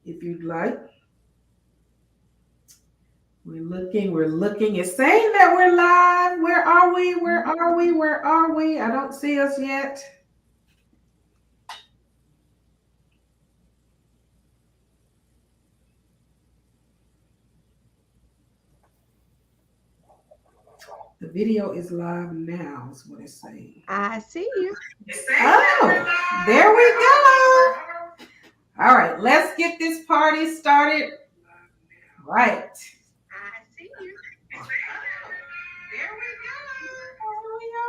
if you'd like. We're looking. It's saying that we're live. Where are we? Where are we? Where are we? I don't see us yet. The video is live now, is what it's saying. I see you. Oh, there we go. All right, let's get this party started. Right. I see you. There we go. There we are.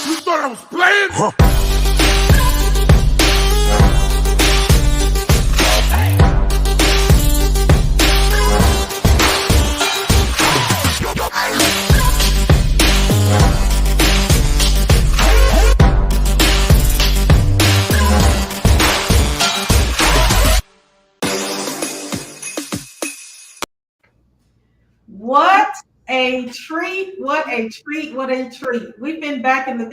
You thought I was playing? Huh. What a treat! What a treat! What a treat! We've been back in the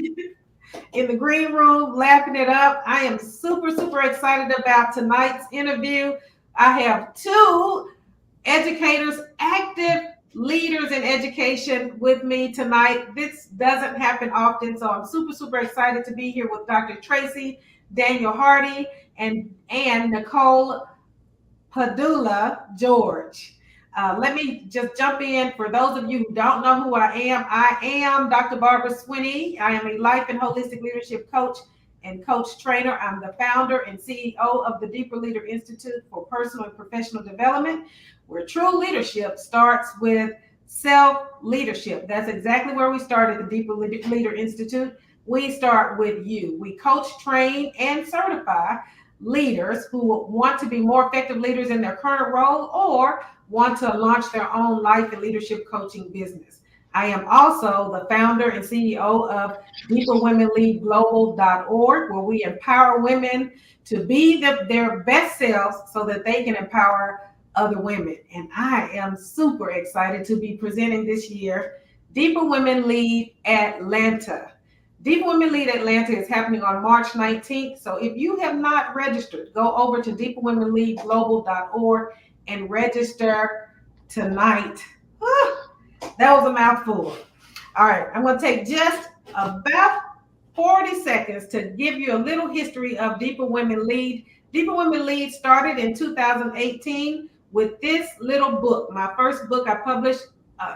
green room, laughing it up. I am super excited about tonight's interview. I have two educators, active leaders in education with me tonight. This doesn't happen often, so I'm super excited to be here with Dr. Tracy Daniel Hardy and Nicole Padula George. Let me just jump in. For those of you who don't know who I am Dr. Barbara Swinney. I am a life and holistic leadership coach and coach trainer. I'm the founder and CEO of the Deeper Leader Institute for Personal and Professional Development, where true leadership starts with self-leadership. That's exactly where we started the Deeper Leader Institute. We start with you. We coach, train, and certify leaders who want to be more effective leaders in their current role or want to launch their own life and leadership coaching business. I am also the founder and CEO of deeperwomenleadglobal.org, where we empower women to be their best selves so that they can empower other women. And I am super excited to be presenting this year Deeper Women Lead Atlanta. Deeper Women Lead Atlanta is happening on March 19th. So if you have not registered, go over to deeperwomenleadglobal.org and register tonight. That was a mouthful. All right, I'm going to take just about 40 seconds to give you a little history of Deeper Women Lead. Deeper Women Lead started in 2018 with this little book. My first book I published,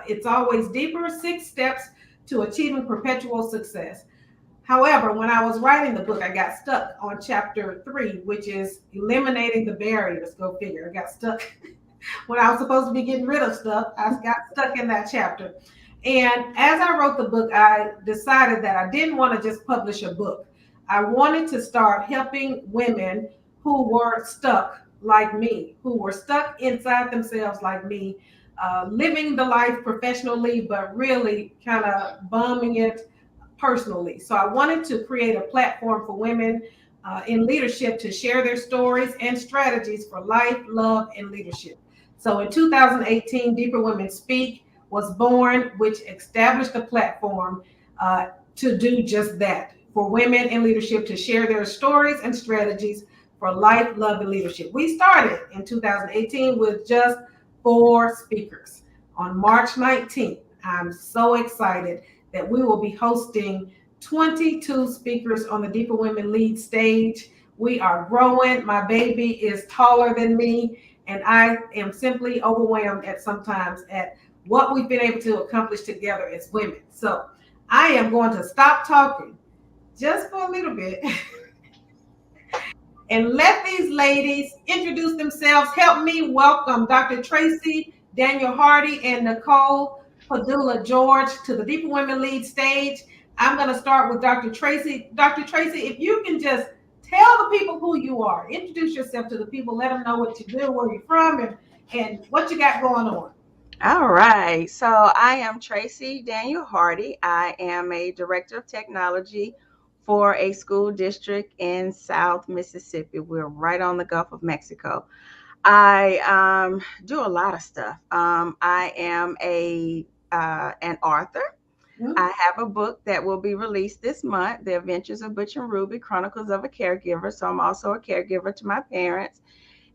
It's Always Deeper, 6 Steps to Achieving Perpetual Success. However, when I was writing the book, I got stuck on chapter 3, which is eliminating the barriers. Go figure. I got stuck when I was supposed to be getting rid of stuff. I got stuck in that chapter. And as I wrote the book, I decided that I didn't want to just publish a book. I wanted to start helping women who were stuck like me, who were stuck inside themselves like me, living the life professionally, but really kind of bumming it personally. So I wanted to create a platform for women in leadership to share their stories and strategies for life, love, and leadership. So in 2018, Deeper Women Speak was born, which established a platform to do just that, for women in leadership to share their stories and strategies for life, love, and leadership. We started in 2018 with just 4 speakers. On March 19th, I'm so excited that we will be hosting 22 speakers on the Deeper Women Lead stage. We are growing. My baby is taller than me, and I am simply overwhelmed at sometimes at what we've been able to accomplish together as women. So I am going to stop talking just for a little bit and let these ladies introduce themselves. Help me welcome Dr. Tracy Daniel Hardy and Nicole Padula George to the Deeper Women Lead stage. I'm going to start with Dr. Tracy. Dr. Tracy, if you can just tell the people who you are, introduce yourself to the people, let them know what you do, where you're from, and what you got going on. All right. So I am Tracy Daniel Hardy. I am a director of technology for a school district in South Mississippi. We're right on the Gulf of Mexico. I do a lot of stuff. I am an author. Hmm? I have a book that will be released this month, The Adventures of Butch and Ruby, Chronicles of a Caregiver. So I'm also a caregiver to my parents.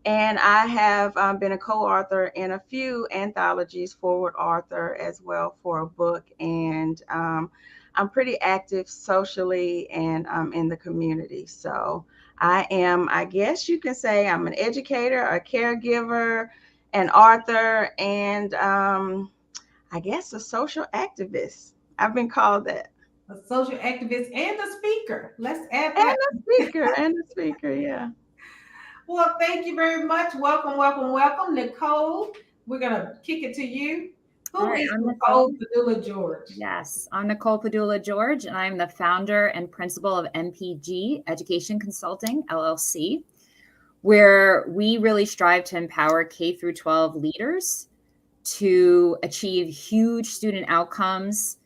And I have been a co-author in a few anthologies, forward author as well for a book. And I'm pretty active socially and in the community. So I guess you can say I'm an educator, a caregiver, an author, and I guess a social activist. I've been called that. A social activist and a speaker. Let's add And that. a speaker, yeah. Well, thank you very much. Welcome, welcome, welcome. Nicole, we're going to kick it to you. All Who right, is I'm Nicole Nicole. Padula George? Yes, I'm Nicole Padula George, and I'm the founder and principal of MPG Education Consulting, LLC, where we really strive to empower K through 12 leaders to achieve huge student outcomes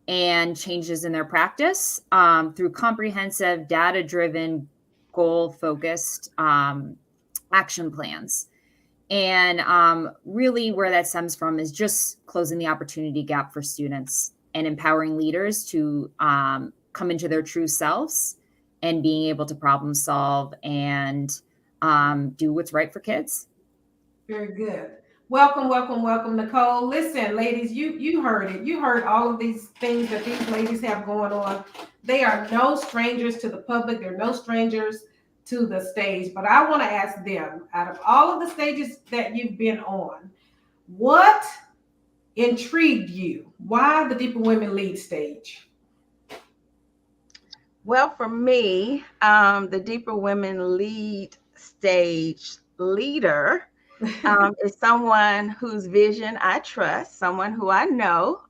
and changes in their practice through comprehensive, data-driven, goal-focused action plans. And really, where that stems from is just closing the opportunity gap for students and empowering leaders to come into their true selves and being able to problem solve and do what's right for kids. Very good. Welcome, welcome, welcome, Nicole. Listen, ladies, you heard it. You heard all of these things that these ladies have going on. They are no strangers to the public. They're no strangers to the stage. But I want to ask them, out of all of the stages that you've been on, what intrigued you? Why the Deeper Women Lead stage? Well, for me, the Deeper Women Lead stage leader is someone whose vision I trust, someone who I know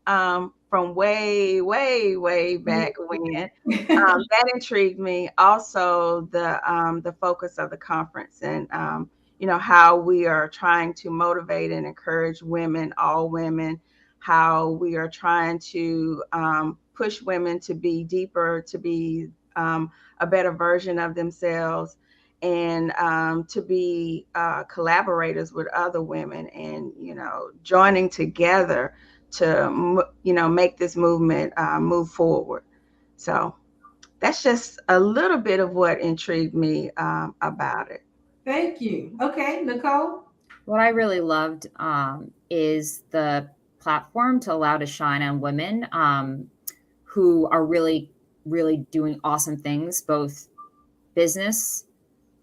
from way, way, way back when. That intrigued me. Also, the focus of the conference and how we are trying to motivate and encourage women, all women, how we are trying to push women to be deeper, to be a better version of themselves, and to be collaborators with other women, and joining together to make this movement move forward. So that's just a little bit of what intrigued me about it. Thank you. Okay, Nicole. What I really loved is the platform to allow to shine on women who are really, really doing awesome things, both business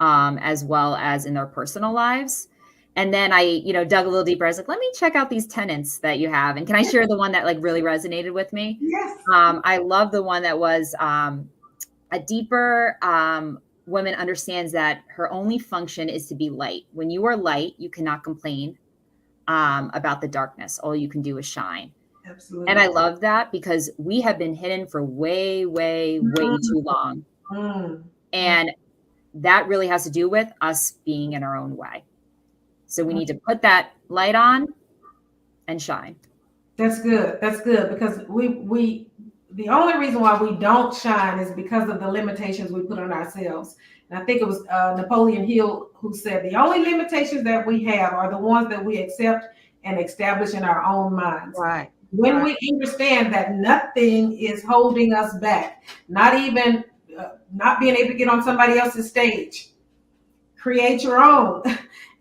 as well as in their personal lives. And then I, dug a little deeper. I was like, let me check out these tenants that you have. And can I share the one that like really resonated with me? Yes. I love the one that was a deeper woman understands that her only function is to be light. When you are light, you cannot complain about the darkness. All you can do is shine. Absolutely. And I love that because we have been hidden for way, way, way too long. And that really has to do with us being in our own way. So we need to put that light on and shine. That's good. That's good because we the only reason why we don't shine is because of the limitations we put on ourselves. And I think it was Napoleon Hill who said the only limitations that we have are the ones that we accept and establish in our own minds. Right. When we understand that nothing is holding us back, not even not being able to get on somebody else's stage, create your own,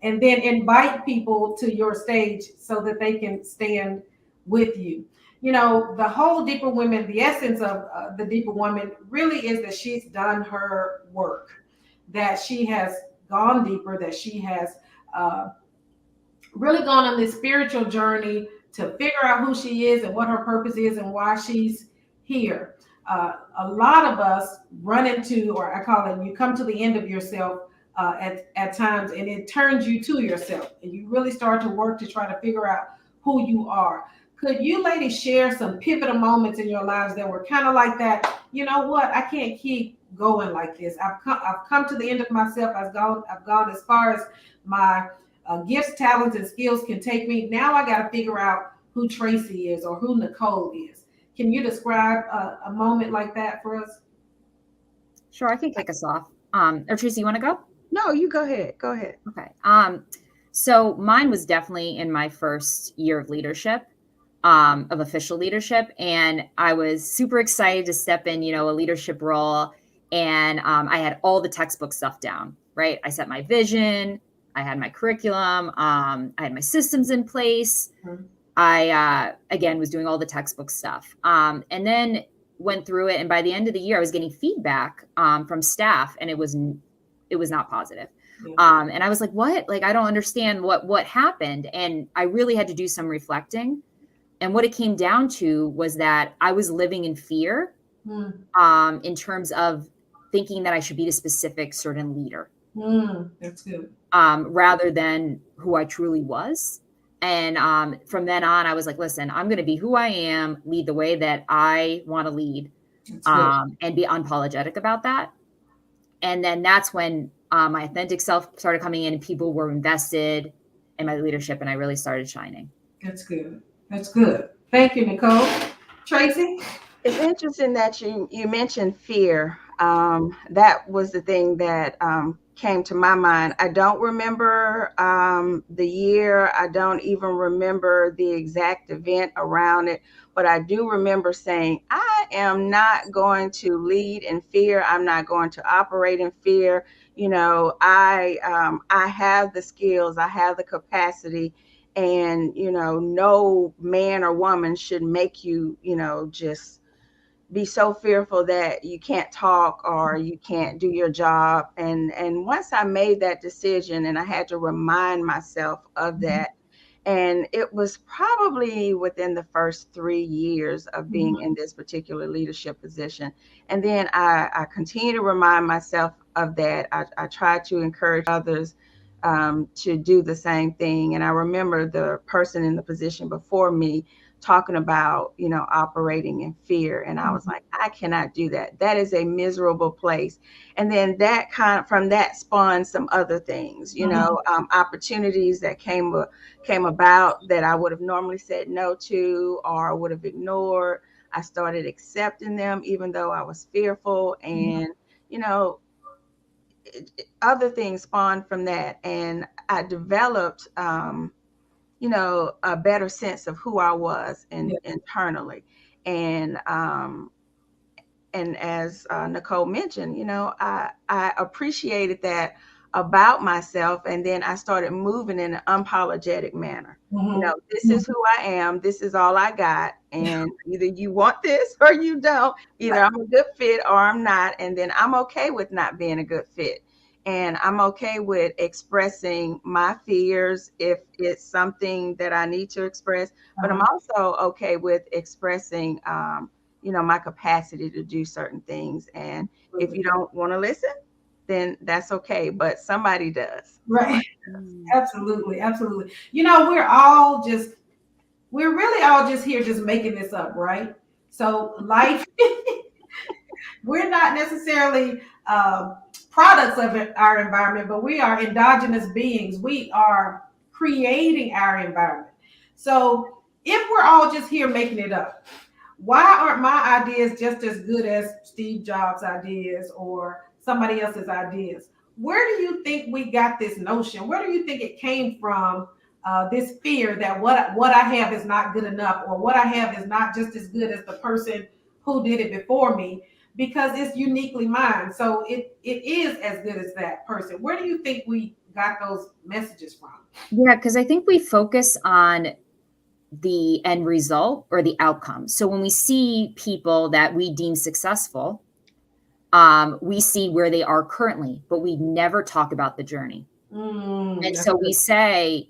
and then invite people to your stage so that they can stand with you. The whole Deeper Women, the essence of the Deeper Woman really is that she's done her work, that she has gone deeper, that she has really gone on this spiritual journey to figure out who she is and what her purpose is and why she's here. A lot of us run into, or I call it, you come to the end of yourself at times, and it turns you to yourself, and you really start to work to try to figure out who you are. Could you ladies share some pivotal moments in your lives that were kind of like that? You know what? I can't keep going like this. I've come to the end of myself. I've gone as far as my gifts, talents, and skills can take me. Now I got to figure out who Tracy is or who Nicole is. Can you describe a moment like that for us? Sure, I can kick us off. Or Tracy, you want to go? No, you go ahead. Go ahead. Okay. So mine was definitely in my first year of leadership, of official leadership. And I was super excited to step in, a leadership role. And I had all the textbook stuff down, right? I set my vision, I had my curriculum, I had my systems in place. Mhm. I, again, was doing all the textbook stuff. And then went through it. And by the end of the year, I was getting feedback from staff, and it was not positive. Yeah. And I was like, what? Like, I don't understand what happened. And I really had to do some reflecting. And what it came down to was that I was living in fear, in terms of thinking that I should be a specific certain leader, That's good. rather than who I truly was. And from then on, I was like, listen, I'm going to be who I am, lead the way that I want to lead, That's good. and be unapologetic about that. And then that's when my authentic self started coming in, and people were invested in my leadership, and I really started shining. That's good. That's good. Thank you, Nicole. Tracy? It's interesting that you mentioned fear. That was the thing that came to my mind. I don't remember the year. I don't even remember the exact event around it. But I do remember saying, I am not going to lead in fear. I'm not going to operate in fear. I have the skills. I have the capacity. And, no man or woman should make you, just be so fearful that you can't talk or you can't do your job. And once I made that decision, and I had to remind myself of that, and it was probably within the first 3 years of being in this particular leadership position. And then I continue to remind myself of that. I try to encourage others to do the same thing. And I remember the person in the position before me talking about, operating in fear. And I was like, I cannot do that. That is a miserable place. And then from that spawned some other things, opportunities that came about that I would have normally said no to or would have ignored. I started accepting them, even though I was fearful. And, other things spawned from that. And I developed, a better sense of who I was internally. And as Nicole mentioned, I appreciated that about myself. And then I started moving in an unapologetic manner. This is who I am. This is all I got. And either you want this or you don't. Either I'm a good fit or I'm not. And then I'm okay with not being a good fit. And I'm okay with expressing my fears if it's something that I need to express. But I'm also okay with expressing, my capacity to do certain things. And if you don't want to listen, then that's okay. But somebody does. Right. Absolutely. Absolutely. We're really all just here just making this up, right? So life, we're not necessarily products of our environment, but we are endogenous beings. We are creating our environment. So if we're all just here making it up, why aren't my ideas just as good as Steve Jobs' ideas or somebody else's ideas? Where do you think we got this notion? Where do you think it came from? This fear that what I have is not good enough, or what I have is not just as good as the person who did it before me, because it's uniquely mine. So it is as good as that person. Where do you think we got those messages from? Yeah, because I think we focus on the end result or the outcome. So when we see people that we deem successful, we see where they are currently, but we never talk about the journey. And so we say,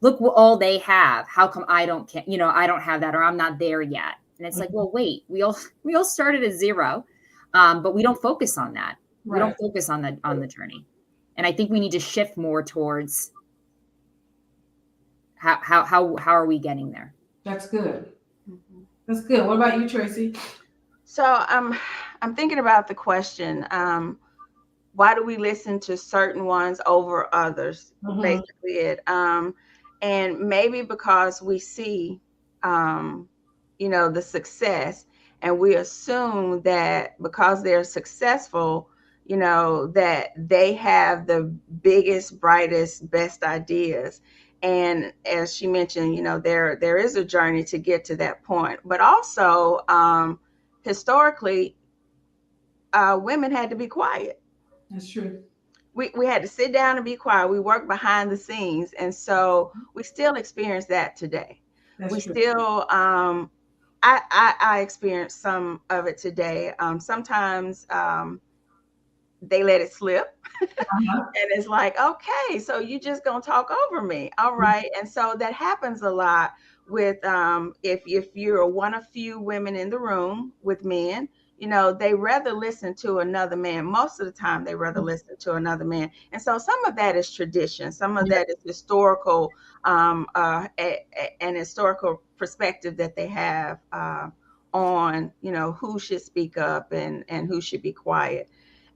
look what all they have. How come I don't have that, or I'm not there yet? And it's like, well, wait, we all started at zero, but we don't focus on that. Right. We don't focus on the journey. And I think we need to shift more towards how are we getting there? That's good. That's good. What about you, Tracy? So I'm thinking about the question. Why do we listen to certain ones over others? Basically it. And maybe because we see, the success, and we assume that because they're successful, that they have the biggest, brightest, best ideas. And as she mentioned, there is a journey to get to that point. But also, historically, women had to be quiet. That's true. We had to sit down and be quiet. We work behind the scenes. And so we still experience that today. We That's true. still, I experience some of it today. Sometimes they let it slip. Uh-huh. And it's like, okay, so you just gonna talk over me. All right. And so that happens a lot with if you're one of few women in the room with men, they rather listen to another man. Most of the time they rather listen to another man. And so some of that is tradition, some of Yeah. that is historical, an historical perspective that they have on, who should speak up and who should be quiet.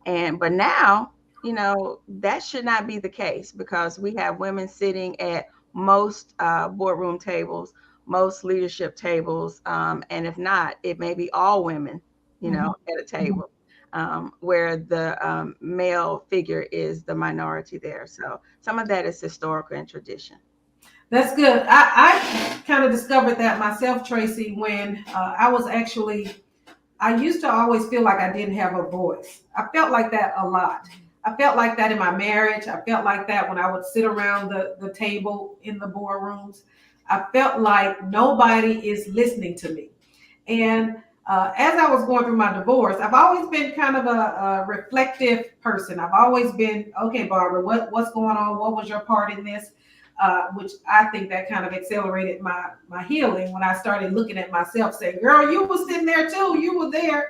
But now, that should not be the case, because we have women sitting at most boardroom tables, most leadership tables, and if not, it may be all women, Mhm. at a table, where the male figure is the minority there. So some of that is historical and tradition. That's good. I kind of discovered that myself, Tracy, when I used to always feel like I didn't have a voice. I felt like that a lot. I felt like that in my marriage. I felt like that when I would sit around the table in the boardrooms. I felt like nobody is listening to me. And as I was going through my divorce, I've always been kind of a reflective person. I've always been, okay, Barbara, what's going on? What was your part in this? Which I think that kind of accelerated my healing when I started looking at myself, saying, "Girl, you were sitting there too. You were there."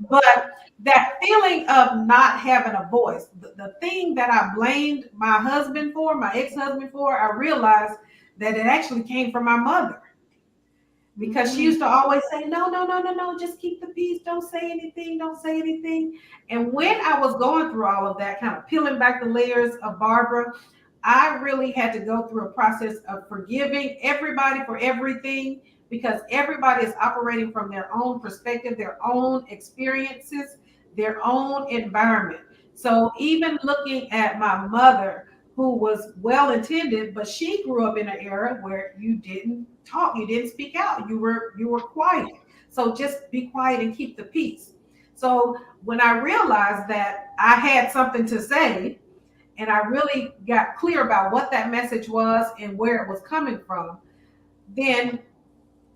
But that feeling of not having a voice, the thing that I blamed my husband for, my ex-husband for, I realized that it actually came from my mother, because she used to always say, "No, no, no, no, no, just keep the peace. Don't say anything. Don't say anything." And when I was going through all of that, kind of peeling back the layers of Barbara, I really had to go through a process of forgiving everybody for everything, because everybody is operating from their own perspective, their own experiences, their own environment. So even looking at my mother, who was well intended, but she grew up in an era where you didn't talk, you didn't speak out, you were quiet. So just be quiet and keep the peace. So when I realized that I had something to say, and I really got clear about what that message was and where it was coming from, then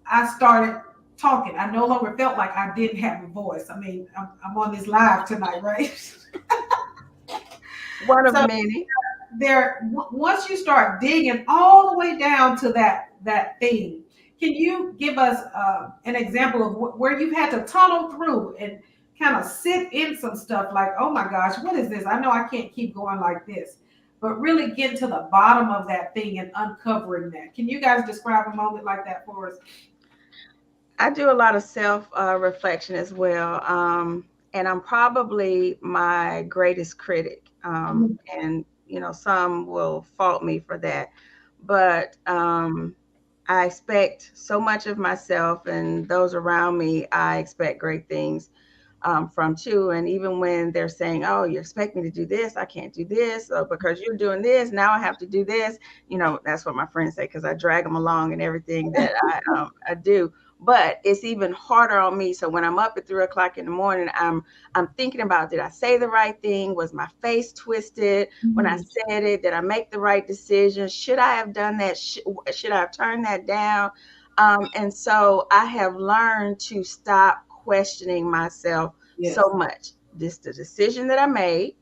I started talking. I no longer felt like I didn't have a voice. I mean, I'm on this live tonight, right? One of So many. once you start digging all the way down to that thing, can you give us an example of where you've had to tunnel through and kind of sit in some stuff like, oh my gosh, what is this? I know I can't keep going like this, but really get to the bottom of that thing and uncovering that. Can you guys describe a moment like that for us? I do a lot of self reflection as well. And I'm probably my greatest critic. And, some will fault me for that. But I expect so much of myself, and those around me, I expect great things from too. And even when they're saying, "Oh, you expect me to do this, I can't do this, because you're doing this, now I have to do this." That's what my friends say, because I drag them along in everything that I do. But it's even harder on me. So when I'm up at 3 o'clock in the morning, I'm thinking about, did I say the right thing? Was my face twisted when I Mhm. said it? Did I make the right decision? Should I have done that? Should I have turned that down? And so I have learned to stop questioning myself so Yes. much. This the decision that I made,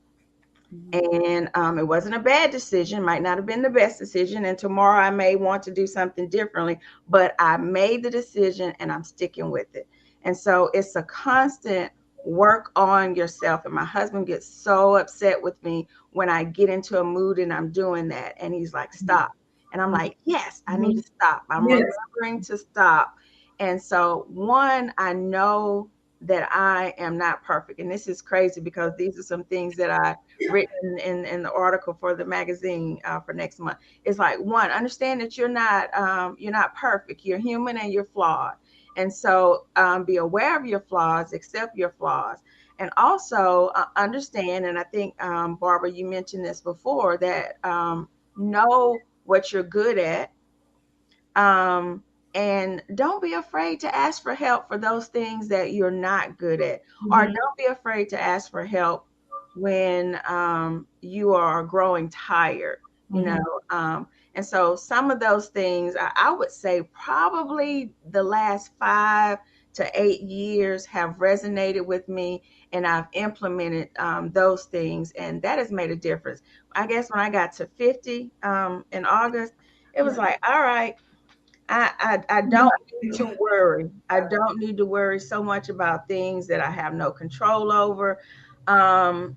and it wasn't a bad decision, might not have been the best decision, and tomorrow I may want to do something differently, but I made the decision and I'm sticking with it. And so it's a constant work on yourself. And my husband gets so upset with me when I get into a mood and I'm doing that, and he's like, "Stop." And I'm like, "Yes, I need Mhm. to stop. I'm Yes. remembering to stop." And so, one, I know that I am not perfect. And this is crazy, because these are some things that I written in the article for the magazine for next month. It's like, one, understand that you're not perfect. You're human and you're flawed. And so be aware of your flaws, accept your flaws. And also understand, and I think, Barbara, you mentioned this before, that know what you're good at. Um, and don't be afraid to ask for help for those things that you're not good at, or Mhm. don't be afraid to ask for help when you are growing tired, you Mhm. know. And so some of those things, I would say probably the last 5 to 8 years have resonated with me, and I've implemented those things, and that has made a difference. I guess when I got to 50 in August, it was like, all right, I don't need to worry. I don't need to worry so much about things that I have no control over.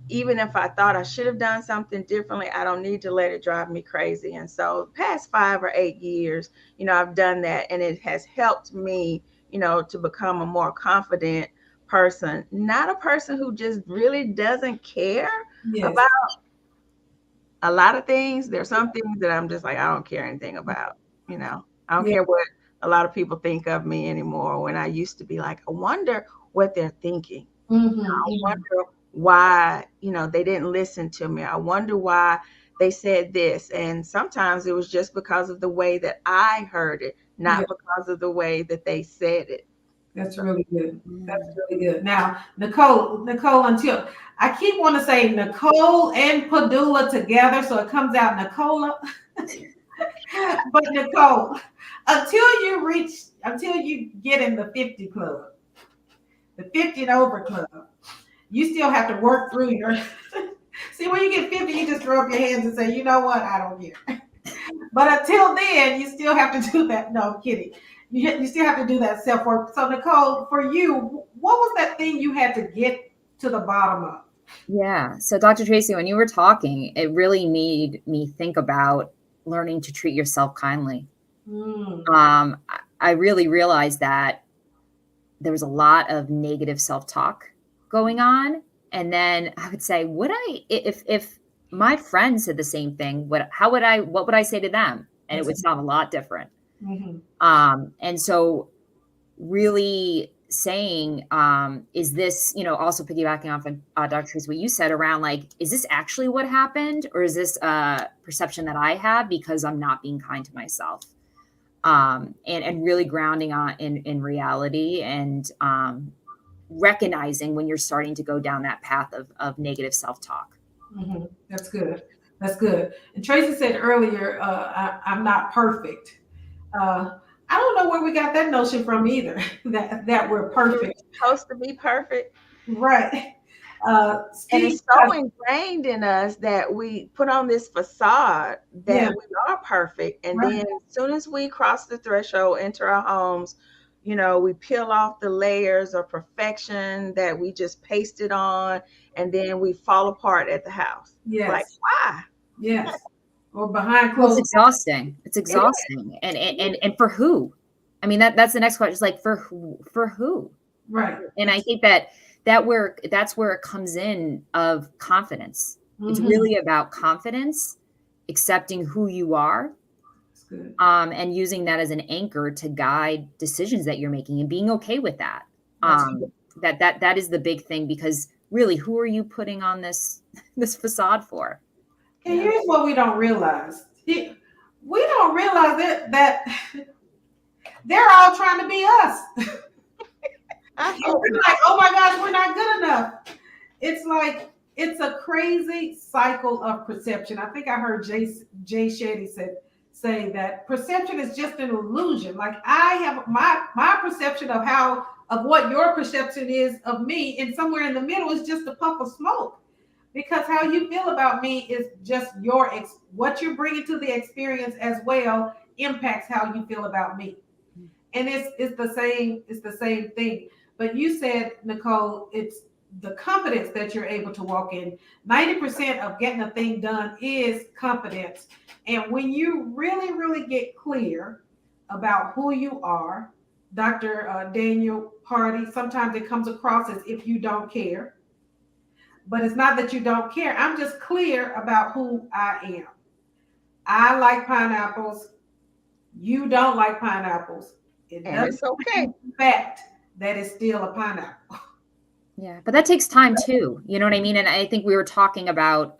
Even if I thought I should have done something differently, I don't need to let it drive me crazy. And so, past 5 or 8 years, I've done that, and it has helped me, to become a more confident person, not a person who just really doesn't care Yes. about a lot of things. There's some things that I'm just like, I don't care anything about, I don't Yeah. care what a lot of people think of me anymore. When I used to be like, I wonder what they're thinking. I Mhm. wonder why, they didn't listen to me. I wonder why they said this. And sometimes it was just because of the way that I heard it, Yeah. not because of the way that they said it. That's So, really good. That's mm. really good. Now, Nicole, until I keep want to say Nicole and Padula together, so it comes out Nicola. But Nicole, until you get in the 50 club, the 50 and over club, you still have to work through your. See, when you get 50, you just throw up your hands and say, you know what, I don't care. But until then, you still have to do that. No, I'm kidding. You still have to do that self work. So, Nicole, for you, what was that thing you had to get to the bottom of? Yeah. So, Dr. Tracy, when you were talking, it really made me think about learning to treat yourself kindly. Mm. I really realized that there was a lot of negative self-talk going on. And then I would say, if my friend said the same thing, what would I say to them? And it That's would sound a lot different. mm-hmm. And so really saying, is this, also piggybacking off of Dr. Tracy, what you said around like, is this actually what happened? Or is this a perception that I have because I'm not being kind to myself? And really grounding in reality, and recognizing when you're starting to go down that path of negative self-talk. Mm-hmm. That's good. That's good. And Tracy said earlier, I'm not perfect. I don't know where we got that notion from either. that we're We're perfect, supposed to be perfect. right? And Steve, it's so ingrained in us that we put on this facade yeah, that we are perfect. And right. then as soon as we cross the threshold, enter our homes, we peel off the layers of perfection that we just pasted on, and then we fall apart at the house. Like, Yes, why? yes. Or behind Well, it's closed. exhausting. It's It is. exhausting. And for who? I mean, that's the next question. It's like, for who? Right. And I think that's where it comes in of confidence. It's Mm-hmm. really about confidence, accepting who you are, That's good. and using that as an anchor to guide decisions that you're making, and being okay with that. That's good. That is the big thing, because really, who are you putting on this facade for? And here's what we don't realize. We don't realize that they're all trying to be us. I And hope we're not. like, oh my gosh, we're not good enough. It's like it's a crazy cycle of perception. I think I heard Jay Shetty say that perception is just an illusion. Like I have my perception of what your perception is of me, and somewhere in the middle is just a puff of smoke. Because how you feel about me is just what you're bringing to the experience as well impacts how you feel about me. And it's the same thing. But you said, Nicole, it's the confidence that you're able to walk in. 90% of getting a thing done is confidence. And when you really, really get clear about who you are, Dr. Daniel Hardy, sometimes it comes across as if you don't care. But it's not that you don't care. I'm just clear about who I am. I like pineapples. You don't like pineapples. It And doesn't it's okay. change the fact that it's still a pineapple. Yeah, but that takes time too. You know what I mean? And I think we were talking about,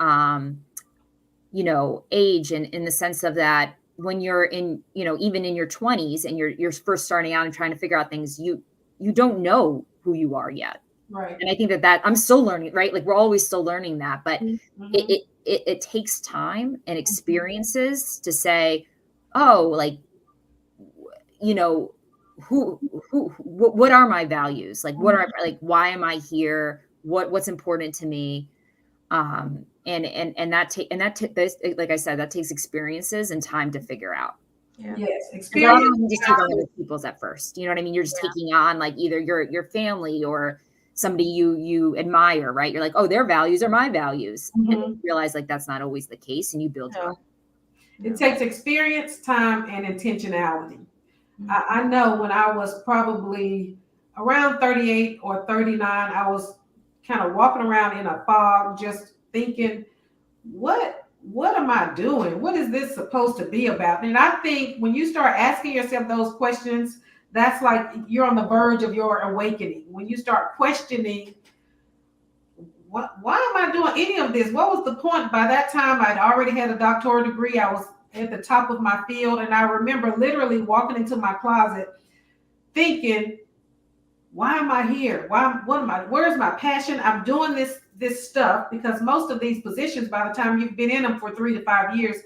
age and in the sense of that when you're in, even in your 20s and you're first starting out and trying to figure out things, you don't know who you are yet. Right. And I think that I'm still learning, right? Like we're always still learning that, but Mm-hmm. it takes time and experiences to say, oh, like, what are my values? Like, why am I here? What's important to me? Like I said, that takes experiences and time to figure out. Yeah. Yes, Because experience. you just take on other people's at first. You know what I mean? You're just taking on like either your family or somebody you admire, right? You're like, oh, their values are my values. And Mhm. you realize like that's not always the case, and you build your own. It takes experience, time, and intentionality. I know when I was probably around 38 or 39, I was kind of walking around in a fog, just thinking, what am I doing? What is this supposed to be about? And I think when you start asking yourself those questions, that's like you're on the verge of your awakening. When you start questioning, why am I doing any of this? What was the point? By that time, I'd already had a doctoral degree. I was at the top of my field. And I remember literally walking into my closet thinking, why am I here? Where's my passion? I'm doing this stuff because most of these positions, by the time you've been in them for 3 to 5 years,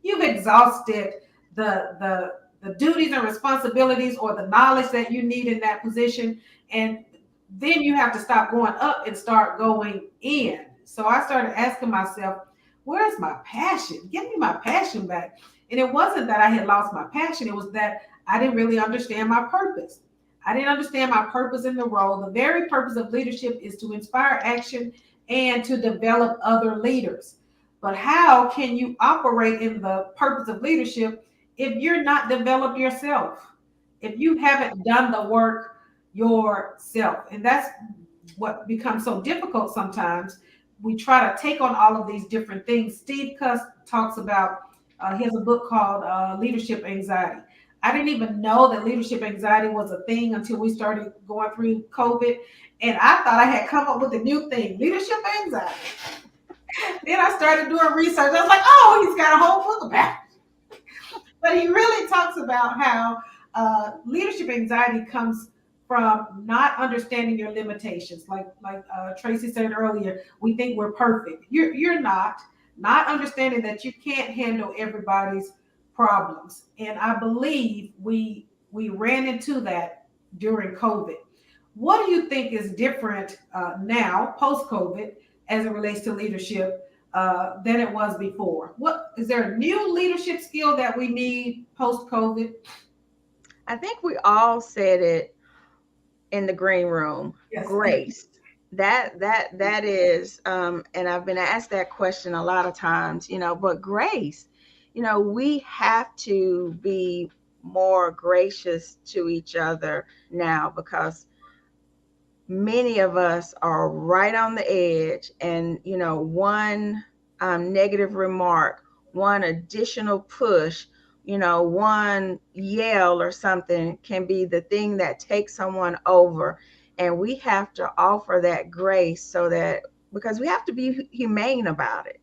you've exhausted the duties and responsibilities or the knowledge that you need in that position. And then you have to stop going up and start going in. So I started asking myself, where's my passion? Give me my passion back. And it wasn't that I had lost my passion. It was that I didn't really understand my purpose. I didn't understand my purpose in the role. The very purpose of leadership is to inspire action and to develop other leaders. But how can you operate in the purpose of leadership if you're not developed yourself? If you haven't done the work yourself? And that's what becomes so difficult sometimes. We try to take on all of these different things. Steve Cuss talks about, he has a book called Leadership Anxiety. I didn't even know that leadership anxiety was a thing until we started going through COVID. And I thought I had come up with a new thing, leadership anxiety. Then I started doing research. I was like, oh, he's got a whole book about it. But he really talks about how leadership anxiety comes from not understanding your limitations. Like Tracy said earlier, we think we're perfect. You're not. Not understanding that you can't handle everybody's problems. And I believe we ran into that during COVID. What do you think is different now, post COVID, as it relates to leadership than it was before? What is there a new leadership skill that we need post COVID? I think we all said it in the green room. Yes. Grace. That is, and I've been asked that question a lot of times, but grace, we have to be more gracious to each other now because many of us are right on the edge, and one negative remark, one additional push, one yell or something can be the thing that takes someone over. And we have to offer that grace so that, because we have to be humane about it.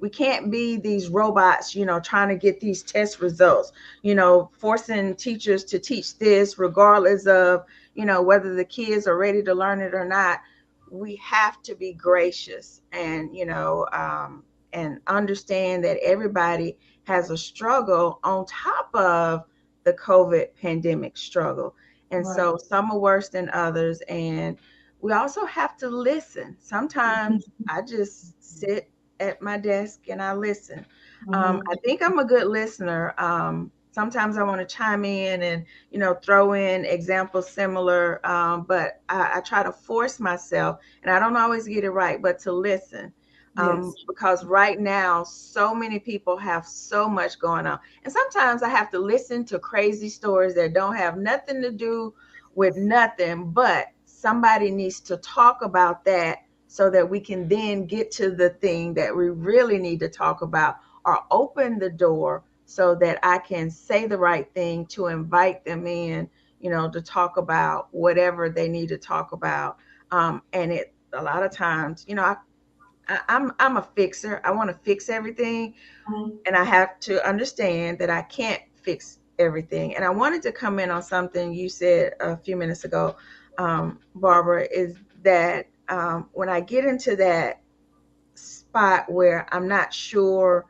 We can't be these robots, trying to get these test results, forcing teachers to teach this regardless of whether the kids are ready to learn it or not. We have to be gracious and understand that everybody has a struggle on top of the COVID pandemic struggle. And Right. so some are worse than others. And we also have to listen. Sometimes I just sit at my desk and I listen. I think I'm a good listener. Sometimes I want to chime in and throw in examples similar, but I try to force myself, and I don't always get it right, but to listen. Yes. Because right now, so many people have so much going on. And sometimes I have to listen to crazy stories that don't have nothing to do with nothing, but somebody needs to talk about that so that we can then get to the thing that we really need to talk about, or open the door so that I can say the right thing to invite them in, to talk about whatever they need to talk about. And it a lot of times, I'm a fixer. I want to fix everything, Mhm. and I have to understand that I can't fix everything. And I wanted to come in on something you said a few minutes ago, Barbara, is that when I get into that spot where I'm not sure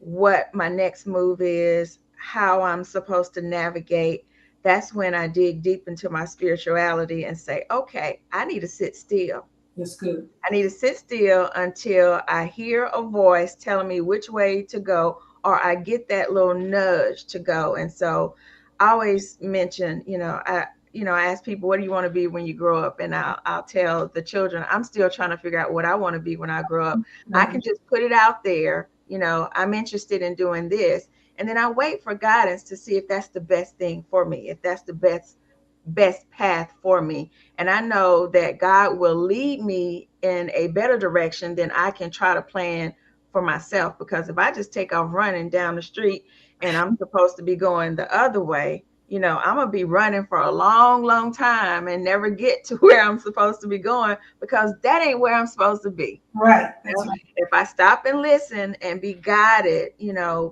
what my next move is, how I'm supposed to navigate, that's when I dig deep into my spirituality and say, okay, I need to sit still. That's good. I need to sit still until I hear a voice telling me which way to go, or I get that little nudge to go. And so I always mention, I ask people, what do you want to be when you grow up? And I'll tell the children, I'm still trying to figure out what I want to be when I grow up. I can just put it out there, I'm interested in doing this. And then I wait for guidance to see if that's the best thing for me, if that's the best path for me. And I know that God will lead me in a better direction than I can try to plan for myself. Because if I just take off running down the street and I'm supposed to be going the other way, I'm going to be running for a long, long time and never get to where I'm supposed to be going, because that ain't where I'm supposed to be. Right. That's right. If I stop and listen and be guided,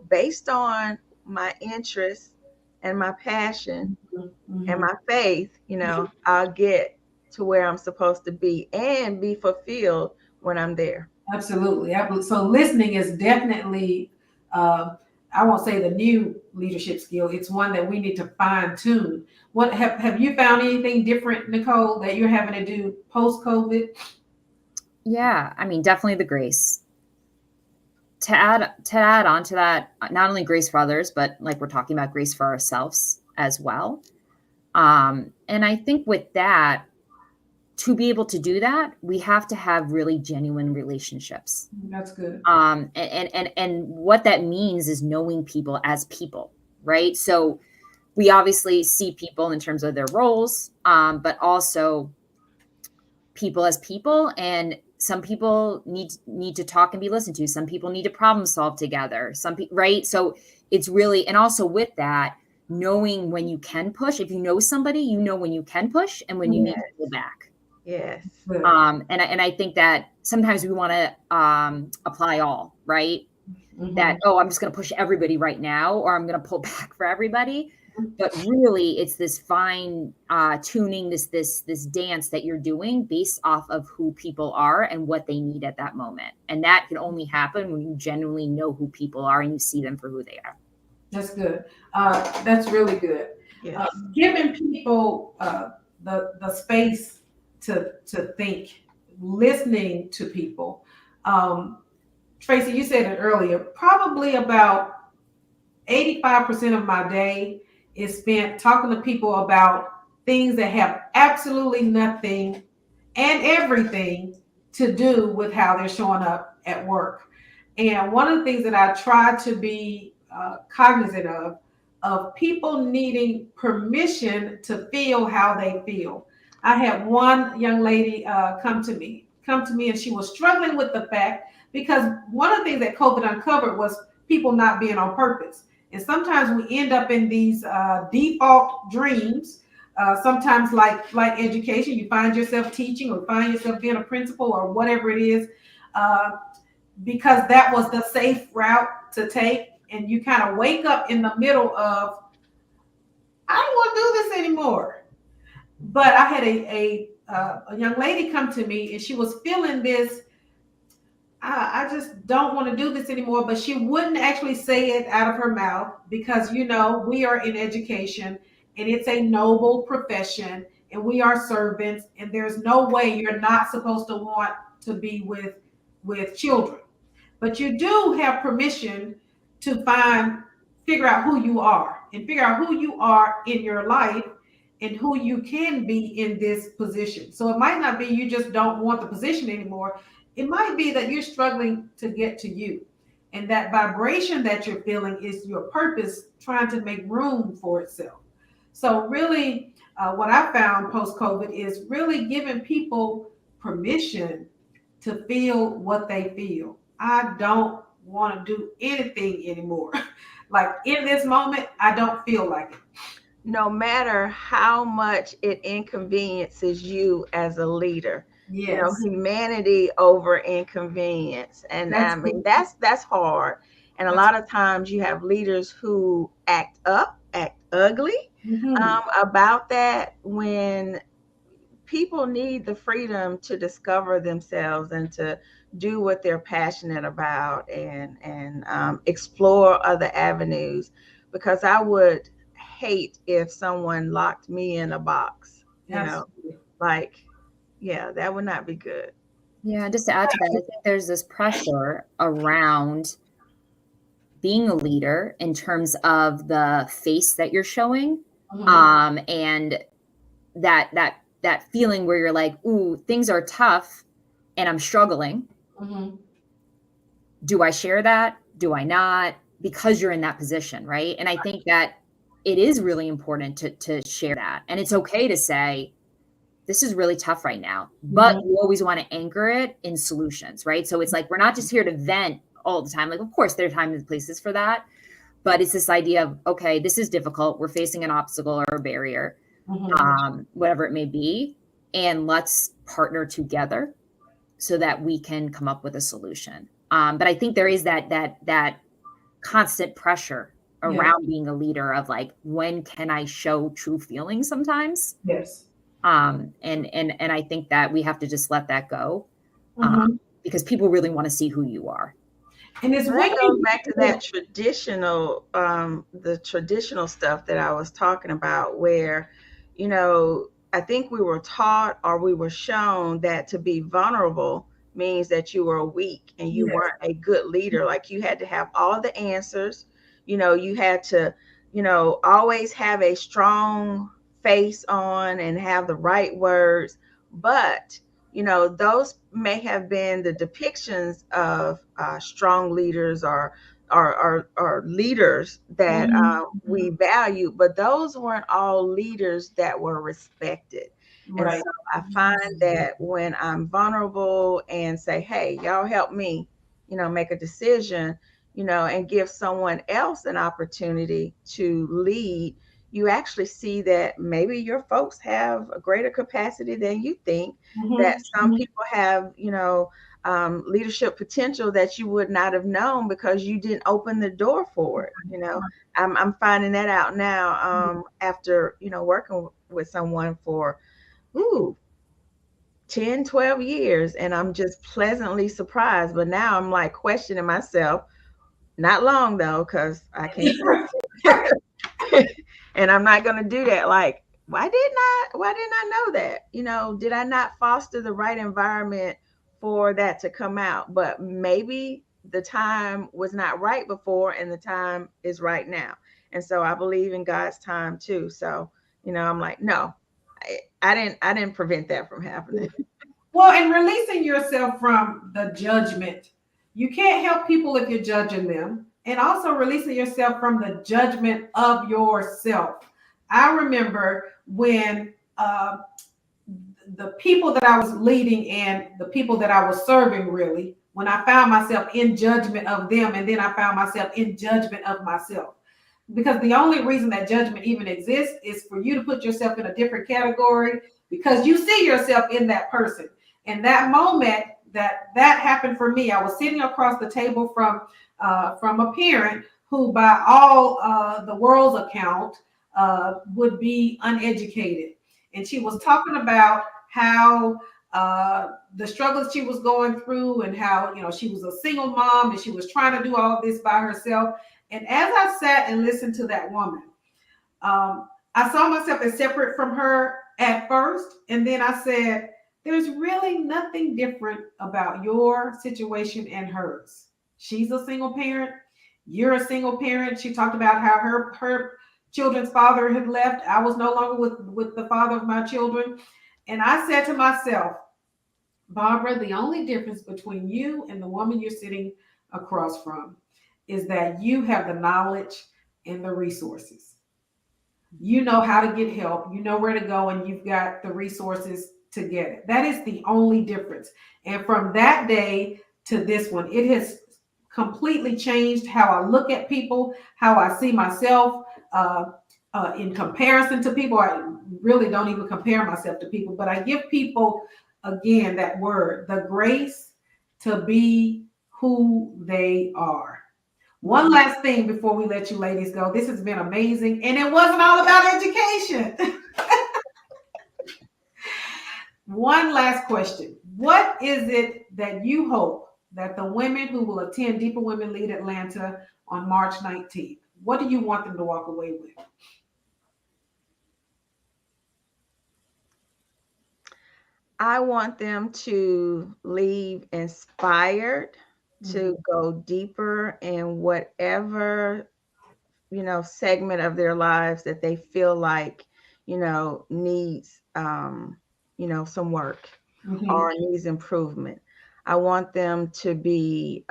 based on my interests and my passion, Mm-hmm. and my faith, I'll get to where I'm supposed to be and be fulfilled when I'm there. Absolutely. So listening is definitely, I won't say the new leadership skill. It's one that we need to fine tune. What have you found anything different, Nicole, that you're having to do post COVID? Yeah, I mean, definitely the grace. To add on to that, not only grace for others, but like we're talking about, grace for ourselves as well. And I think with that, to be able to do that, we have to have really genuine relationships. That's good. And what that means is knowing people as people, right? So we obviously see people in terms of their roles, but also people as people. And some people need to talk and be listened to. Some people need to problem solve together. Some people, right? So it's really, and also with that, knowing when you can push. If you know somebody, you know when you can push and when you need to pull back. Yes. Good. And I think that sometimes we want to apply all, right? Mhm. That, I'm just going to push everybody right now, or I'm going to pull back for everybody. But really, it's this fine tuning, this dance that you're doing based off of who people are and what they need at that moment. And that can only happen when you genuinely know who people are and you see them for who they are. That's good. That's really good. Yes. Giving people the space to think, listening to people. Tracy, you said it earlier. Probably about 85% of my day is spent talking to people about things that have absolutely nothing and everything to do with how they're showing up at work. And one of the things that I try to be cognizant of people needing permission to feel how they feel. I had one young lady come to me, and she was struggling with the fact, because one of the things that COVID uncovered was people not being on purpose. And sometimes we end up in these default dreams. Sometimes, like education, you find yourself teaching or find yourself being a principal or whatever it is, because that was the safe route to take. And you kind of wake up in the middle of, I don't want to do this anymore. But I had a young lady come to me, and she was feeling this. I just don't want to do this anymore, but she wouldn't actually say it out of her mouth, because, we are in education and it's a noble profession and we are servants, and there's no way you're not supposed to want to be with children. But you do have permission to figure out who you are and figure out who you are in your life and who you can be in this position. So it might not be you just don't want the position anymore. It might be that you're struggling to get to you. And that vibration that you're feeling is your purpose trying to make room for itself. So really, what I found post-COVID is really giving people permission to feel what they feel. I don't want to do anything anymore. Like in this moment, I don't feel like it. no matter how much it inconveniences you as a leader. Yes, Humanity over inconvenience. And I that's mean, that's hard. And a that's. lot of times you have leaders who act up, act ugly Mhm. about that, when people need the freedom to discover themselves and to do what they're passionate about, and explore other avenues. Because I would hate if someone locked me in a box, Absolutely. like, yeah, that would not be good. Yeah, just to add to that, I think there's this pressure around being a leader in terms of the face that you're showing, Mhm. and that feeling where you're like, ooh, things are tough and I'm struggling. Mhm. Do I share that? Do I not? Because you're in that position, right? And I think that it is really important to share that. And it's okay to say, this is really tough right now, but Mhm. we always want to anchor it in solutions, right? So it's like, we're not just here to vent all the time. Like, of course, there are times and places for that, but it's this idea of, okay, this is difficult. We're facing an obstacle or a barrier, Mhm. whatever it may be. And let's partner together so that we can come up with a solution. But I think there is that constant pressure Yes. around being a leader of like, when can I show true feelings sometimes? Yes. And I think that we have to just let that go, Mhm. because people really want to see who you are. And it's Well, when that goes you back to that traditional, the traditional stuff that I was talking about, where, I think we were taught or we were shown that to be vulnerable means that you were weak and you yes. weren't a good leader. Like, you had to have all the answers, you had to, always have a strong face on and have the right words. But those may have been the depictions of strong leaders, or leaders that Mhm. we value, but those weren't all leaders that were respected. And Right. so I find that when I'm vulnerable and say, hey, y'all help me, make a decision, and give someone else an opportunity to lead, you actually see that maybe your folks have a greater capacity than you think, that Mhm. some Mhm. people have, leadership potential that you would not have known because you didn't open the door for it. I'm finding that out now, after, working with someone for, ooh, 10, 12 years. And I'm just pleasantly surprised. But now I'm like questioning myself, not long though, because I can't Right. and I'm not going to do that. Like, why didn't I know that? Did I not foster the right environment for that to come out? But maybe the time was not right before and the time is right now. And so I believe in God's time too. So, I'm like, no, I didn't prevent that from happening. Well, and releasing yourself from the judgment. You can't help people if you're judging them. And also releasing yourself from the judgment of yourself. I remember when the people that I was leading and the people that I was serving, really, when I found myself in judgment of them, and then I found myself in judgment of myself. Because the only reason that judgment even exists is for you to put yourself in a different category because you see yourself in that person. And that moment that happened for me, I was sitting across the table from a parent who, by all the world's account, would be uneducated, and she was talking about how the struggles she was going through, and how she was a single mom and she was trying to do all of this by herself. And as I sat and listened to that woman, I saw myself as separate from her at first, and then I said, "There's really nothing different about your situation and hers. She's a single parent. You're a single parent." She talked about how her children's father had left. I was no longer with the father of my children. And I said to myself, Barbara, the only difference between you and the woman you're sitting across from is that you have the knowledge and the resources. You know how to get help, you know where to go, and you've got the resources to get it. That is the only difference. And from that day to this one, it has completely changed how I look at people, how I see myself. in comparison to people. I really don't even compare myself to people, but I give people, again, that word, the grace to be who they are. One last thing before we let you ladies go. This has been amazing, and it wasn't all about education. One last question. What is it that you hope that the women who will attend Deeper Women Lead Atlanta on March 19th, what do you want them to walk away with? I want them to leave inspired to go deeper in whatever, segment of their lives that they feel like, needs, some work or needs improvement. I want them to be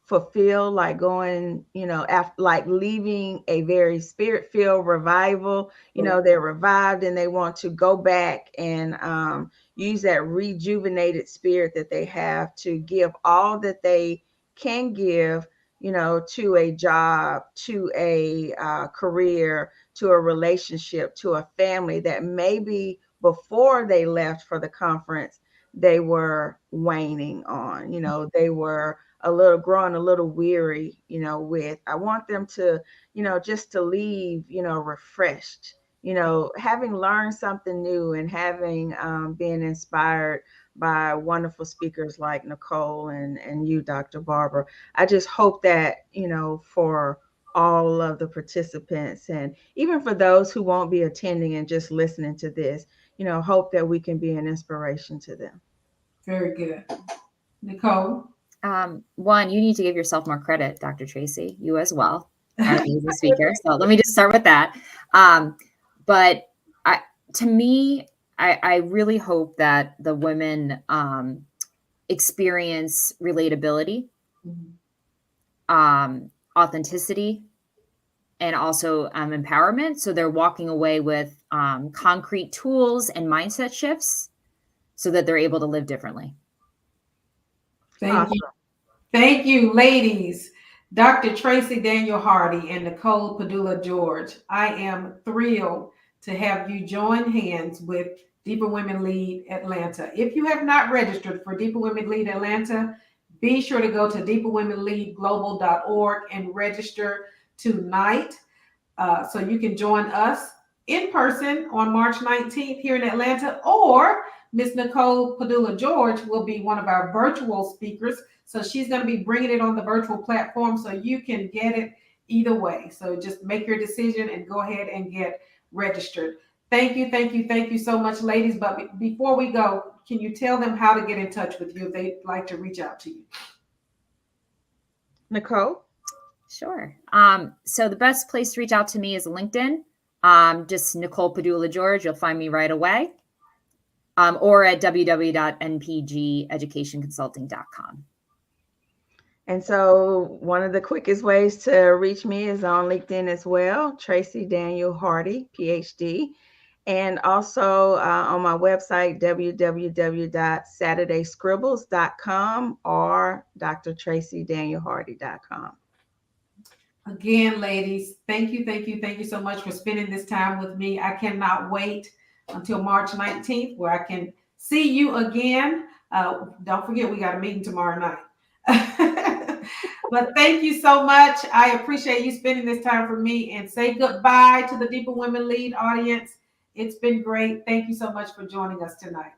fulfilled, like going, after, like leaving a very spirit-filled revival. They're revived and they want to go back and use that rejuvenated spirit that they have to give all that they can give, to a job, to a career, to a relationship, to a family that maybe before they left for the conference, they were waning on, they were growing a little weary, with. I want them to, just to leave, refreshed, having learned something new and having been inspired by wonderful speakers like Nicole and you, Dr. Barbara. I just hope that, for all of the participants and even for those who won't be attending and just listening to this, hope that we can be an inspiration to them. Very good. Nicole? One, you need to give yourself more credit, Dr. Tracy, you as well, are the amazing speaker. So let me just start with that. But to me, I really hope that the women experience relatability, authenticity, and also empowerment. So they're walking away with concrete tools and mindset shifts so that they're able to live differently. Thank you. Thank you, ladies. Dr. Tracy Daniel Hardy and Nicole Padula George. I am thrilled to have you join hands with Deeper Women Lead Atlanta. If you have not registered for Deeper Women Lead Atlanta, be sure to go to deeperwomenleadglobal.org and register tonight so you can join us in person on March 19th here in Atlanta, or Ms. Nicole Padula George will be one of our virtual speakers. So she's going to be bringing it on the virtual platform so you can get it either way. So just make your decision and go ahead and get registered. Thank you so much, ladies. But before we go, can you tell them how to get in touch with you if they'd like to reach out to you? Nicole? Sure. So the best place to reach out to me is LinkedIn. Just Nicole Padula George. You'll find me right away. Or at www.npgeducationconsulting.com. And so one of the quickest ways to reach me is on LinkedIn as well, Tracy Daniel Hardy, PhD. And also on my website, www.saturdayscribbles.com or drtracydanielhardy.com. Again, ladies, thank you so much for spending this time with me. I cannot wait until March 19th where I can see you again. Don't forget, we got a meeting tomorrow night. But thank you so much. I appreciate you spending this time for me, and say goodbye to the Deeper Women Lead audience. It's been great. Thank you so much for joining us tonight.